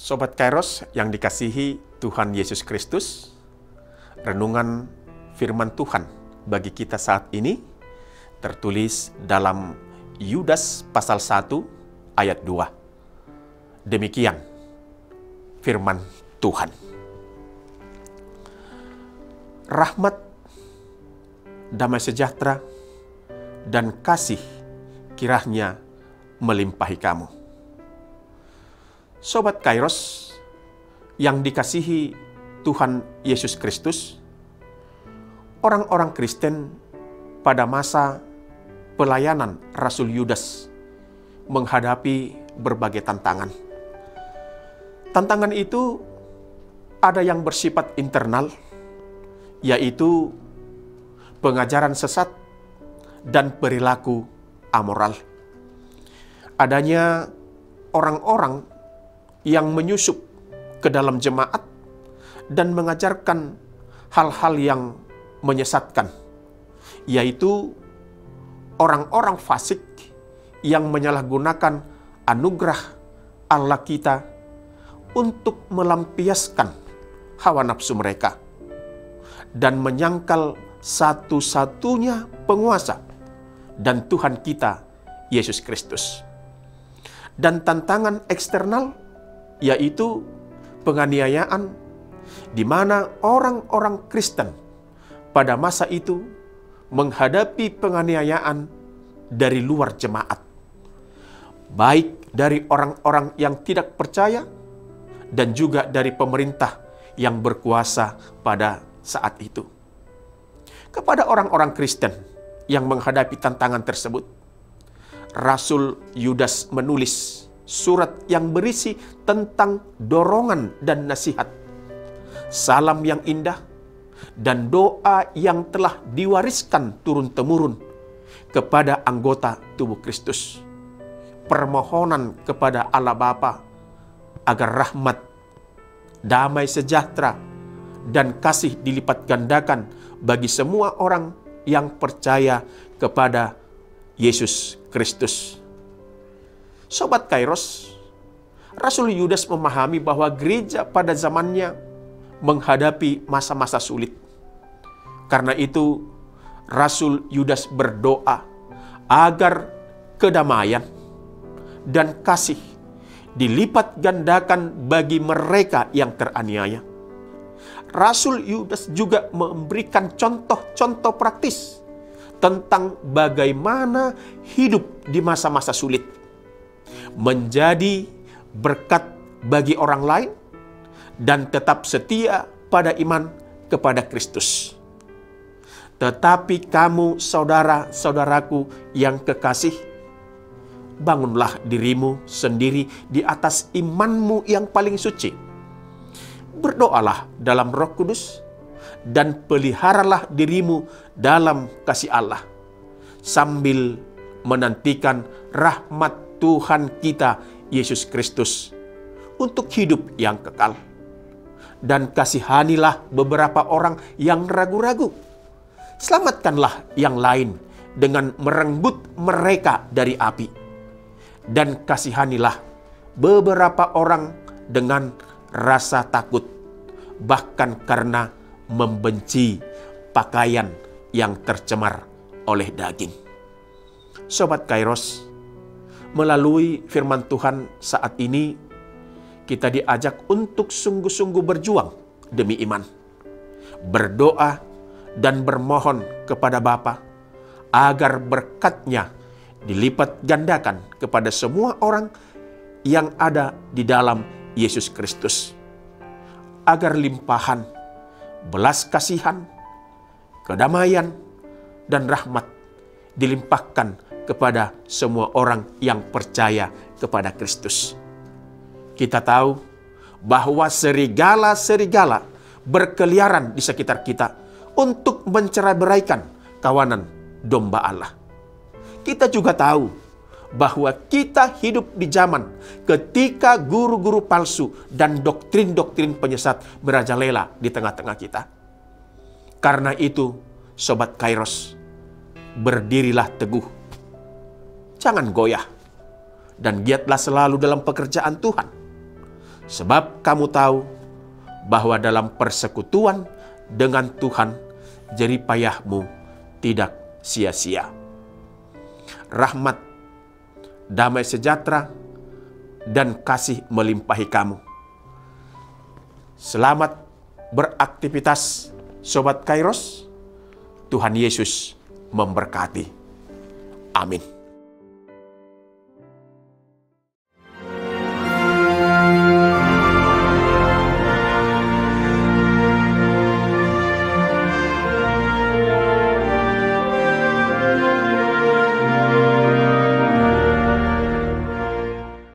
Sobat Kairos yang dikasihi Tuhan Yesus Kristus, renungan firman Tuhan bagi kita saat ini tertulis dalam Yudas pasal 1 ayat 2. Demikian firman Tuhan. Rahmat, damai sejahtera, dan kasih kiranya melimpahi kamu. Sobat Kairos yang dikasihi Tuhan Yesus Kristus, orang-orang Kristen pada masa pelayanan Rasul Yudas menghadapi berbagai tantangan. Tantangan itu ada yang bersifat internal, yaitu pengajaran sesat dan perilaku amoral. Adanya orang-orang yang menyusup ke dalam jemaat dan mengajarkan hal-hal yang menyesatkan, yaitu orang-orang fasik yang menyalahgunakan anugerah Allah kita untuk melampiaskan hawa nafsu mereka dan menyangkal satu-satunya penguasa dan Tuhan kita, Yesus Kristus. Dan tantangan eksternal yaitu penganiayaan, di mana orang-orang Kristen pada masa itu menghadapi penganiayaan dari luar jemaat, baik dari orang-orang yang tidak percaya dan juga dari pemerintah yang berkuasa pada saat itu. Kepada orang-orang Kristen yang menghadapi tantangan tersebut, Rasul Yudas menulis surat yang berisi tentang dorongan dan nasihat, salam yang indah, dan doa yang telah diwariskan turun-temurun kepada anggota tubuh Kristus. Permohonan kepada Allah Bapa agar rahmat, damai sejahtera, dan kasih dilipat gandakan bagi semua orang yang percaya kepada Yesus Kristus. Sobat Kairos, Rasul Yudas memahami bahwa gereja pada zamannya menghadapi masa-masa sulit. Karena itu, Rasul Yudas berdoa agar kedamaian dan kasih dilipat gandakan bagi mereka yang teraniaya. Rasul Yudas juga memberikan contoh-contoh praktis tentang bagaimana hidup di masa-masa sulit, menjadi berkat bagi orang lain, dan tetap setia pada iman kepada Kristus. Tetapi kamu, saudara-saudaraku yang kekasih, bangunlah dirimu sendiri di atas imanmu yang paling suci. Berdoalah dalam Roh Kudus, dan peliharalah dirimu dalam kasih Allah, sambil menantikan rahmat Tuhan kita Yesus Kristus untuk hidup yang kekal. Dan kasihanilah beberapa orang yang ragu-ragu. Selamatkanlah yang lain dengan merenggut mereka dari api. Dan kasihanilah beberapa orang dengan rasa takut, bahkan karena membenci pakaian yang tercemar oleh daging. Sobat Kairos, melalui firman Tuhan saat ini, kita diajak untuk sungguh-sungguh berjuang demi iman. Berdoa dan bermohon kepada Bapa agar berkat-Nya dilipat gandakan kepada semua orang yang ada di dalam Yesus Kristus. Agar limpahan, belas kasihan, kedamaian, dan rahmat dilimpahkan kepada semua orang yang percaya kepada Kristus. Kita tahu bahwa serigala-serigala berkeliaran di sekitar kita untuk mencerai-beraikan kawanan domba Allah. Kita juga tahu bahwa kita hidup di zaman ketika guru-guru palsu dan doktrin-doktrin penyesat merajalela di tengah-tengah kita. Karena itu, Sobat Kairos, berdirilah teguh. Jangan goyah. Dan giatlah selalu dalam pekerjaan Tuhan. Sebab kamu tahu bahwa dalam persekutuan dengan Tuhan, jerih payahmu tidak sia-sia. Rahmat, damai sejahtera, dan kasih melimpahi kamu. Selamat beraktivitas, Sobat Kairos. Tuhan Yesus memberkati. Amin.